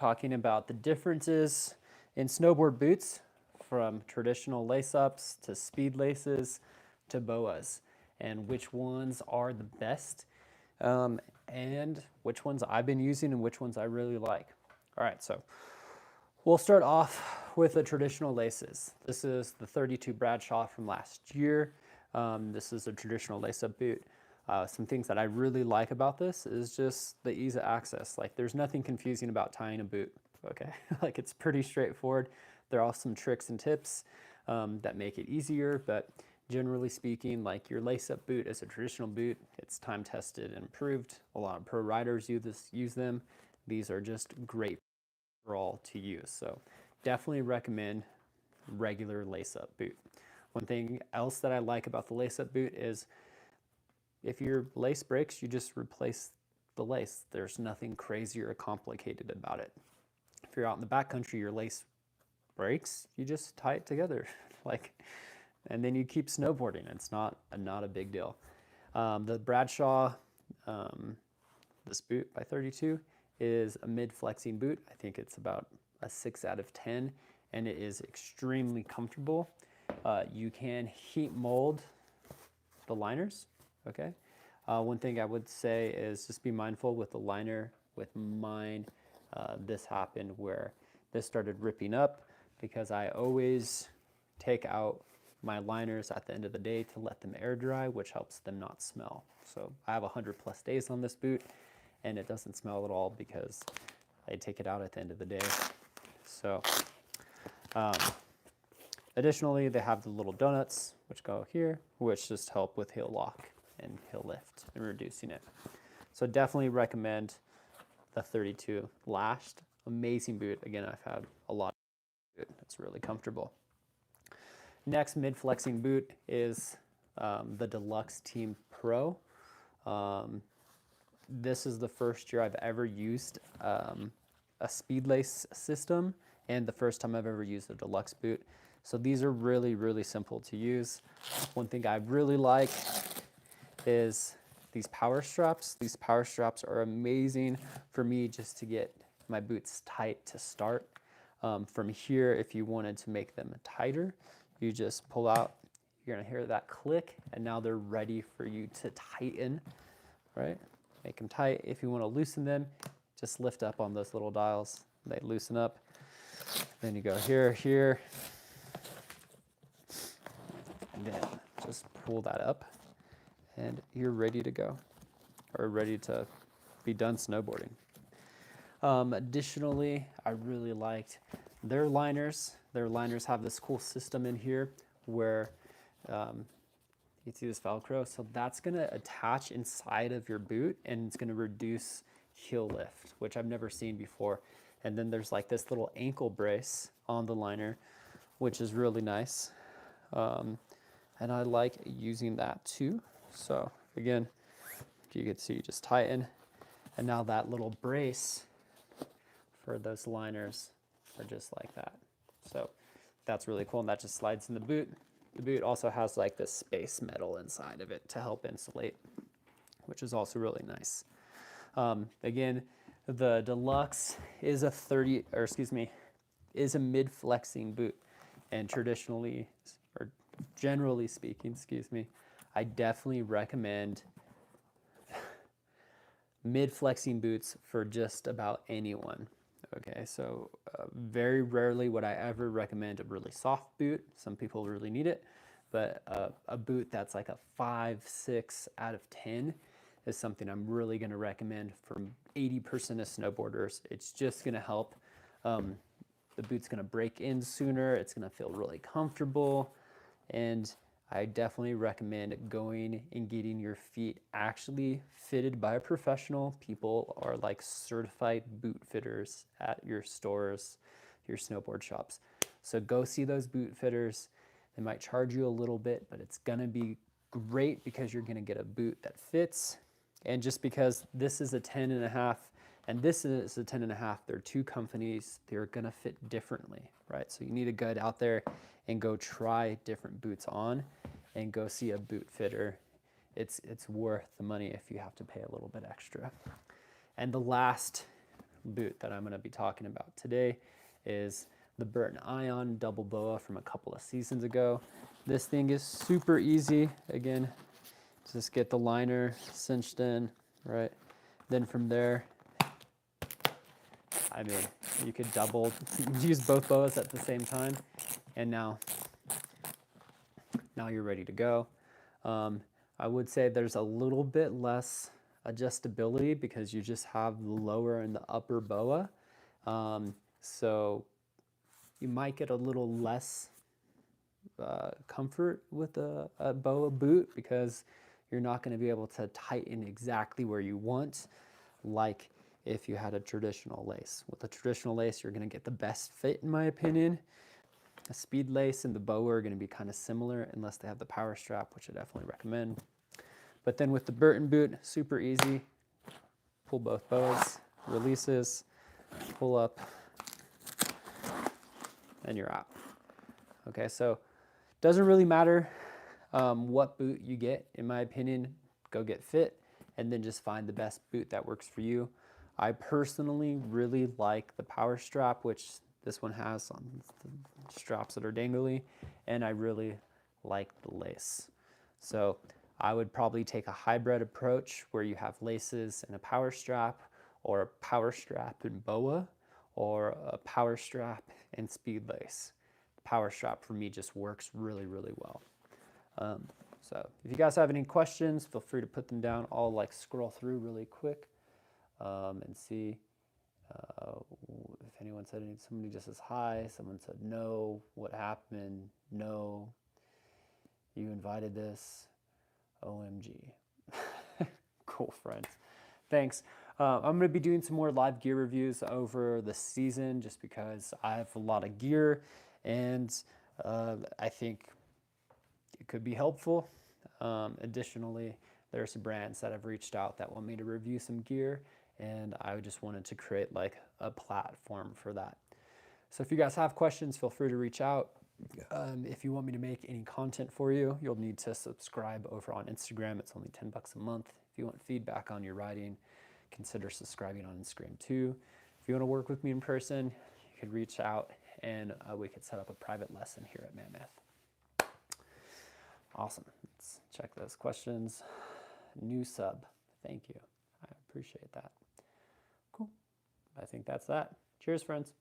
talking about the differences in snowboard boots from traditional lace-ups to speed laces to boas, and which ones are the best, and which ones I've been using and which ones I really like. All right, so we'll start off with the traditional laces. This is the 32 Bradshaw from last year. This is a traditional lace-up boot. Some things that I really like about this is just the ease of access. Like, there's nothing confusing about tying a boot, okay? Like, it's pretty straightforward. There are some tricks and tips that make it easier, but generally speaking, like, your lace-up boot is a traditional boot. It's time-tested and approved. A lot of pro riders use them. These are just great for all to use. So definitely recommend regular lace-up boot. One thing else that I like about the lace-up boot is if your lace breaks, you just replace the lace. There's nothing crazy or complicated about it. If you're out in the backcountry, your lace breaks, you just tie it together, like, and then you keep snowboarding. It's not a big deal. The Bradshaw, this boot by 32 is a mid-flexing boot. I think it's about a 6 out of 10, and it is extremely comfortable. You can heat mold the liners. Okay. One thing I would say is just be mindful with the liner. With mine, this happened where this started ripping up because I always take out my liners at the end of the day to let them air dry, which helps them not smell. So I have 100+ days on this boot and it doesn't smell at all because I take it out at the end of the day. So additionally, they have the little donuts which go here, which just help with heel lock and heel lift and reducing it. So definitely recommend the 32 lashed. Amazing boot. Again, I've had a lot of it. It's really comfortable. Next mid-flexing boot is the Deluxe Team Pro. This is the first year I've ever used a speed lace system and the first time I've ever used a deluxe boot. So these are really, really simple to use. One thing I really like is these power straps. These power straps are amazing for me just to get my boots tight to start. From here, if you wanted to make them tighter, you just pull out, you're gonna hear that click, and now they're ready for you to tighten, right? Make them tight. If you wanna loosen them, just lift up on those little dials. They loosen up. Then you go here, here, and then just pull that up. And you're ready to go, or ready to be done snowboarding. Additionally, I really liked their liners. Their liners have this cool system in here where you see this Velcro, so that's gonna attach inside of your boot and it's gonna reduce heel lift, which I've never seen before. And then there's like this little ankle brace on the liner, which is really nice. And I like using that too. So again, you can see, just tighten, and now that little brace for those liners are just like that. So that's really cool, and that just slides in the boot. The boot also has like this space metal inside of it to help insulate, which is also really nice. Again, the Deluxe is a is a mid-flexing boot, and traditionally, or generally speaking, I definitely recommend mid-flexing boots for just about anyone. Okay, so very rarely would I ever recommend a really soft boot. Some people really need it, but a boot that's like a 5, 6 out of 10 is something I'm really going to recommend for 80% of snowboarders. It's just going to help. The boot's going to break in sooner. It's going to feel really comfortable, and I definitely recommend going and getting your feet actually fitted by a professional. People are like certified boot fitters at your stores, your snowboard shops. So go see those boot fitters. They might charge you a little bit, but it's gonna be great because you're gonna get a boot that fits. And just because this is a 10.5 and this is a 10.5, they're two companies, they're gonna fit differently, right? So you need to get out there and go try different boots on and go see a boot fitter. It's worth the money if you have to pay a little bit extra. And the last boot that I'm going to be talking about today is the Burton Ion double boa from a couple of seasons ago. This thing is super easy. Again, just get the liner cinched in, right? Then from there, I mean, you could use both boas at the same time, and now you're ready to go. I would say there's a little bit less adjustability because you just have the lower and the upper boa. So you might get a little less comfort with a boa boot because you're not going to be able to tighten exactly where you want, like if you had a traditional lace. With a traditional lace, you're going to get the best fit, in my opinion. A speed lace and the boa are going to be kind of similar unless they have the power strap, which I definitely recommend. But then with the Burton boot, super easy. Pull both boas, releases, pull up, and you're out. Okay, so doesn't really matter what boot you get, in my opinion. Go get fit and then just find the best boot that works for you. I personally really like the power strap, which this one has on the straps that are dangly, and I really like the lace. So I would probably take a hybrid approach where you have laces and a power strap, or a power strap and boa, or a power strap and speed lace. The power strap for me just works really, really well. So if you guys have any questions, feel free to put them down. I'll like scroll through really quick and see if anyone said anything. Somebody just says hi. Someone said no. What happened? No. You invited this. OMG. Cool, friends. Thanks. I'm going to be doing some more live gear reviews over the season just because I have a lot of gear and I think it could be helpful. Additionally, there are some brands that have reached out that want me to review some gear, and I just wanted to create like a platform for that. So if you guys have questions, feel free to reach out. If you want me to make any content for you, you'll need to subscribe over on Instagram. It's only $10 a month. If you want feedback on your riding, consider subscribing on Instagram too. If you want to work with me in person, you could reach out and we could set up a private lesson here at Mammoth. Awesome. Let's check those questions. New sub. Thank you. I appreciate that. Cool. I think that's that. Cheers, friends.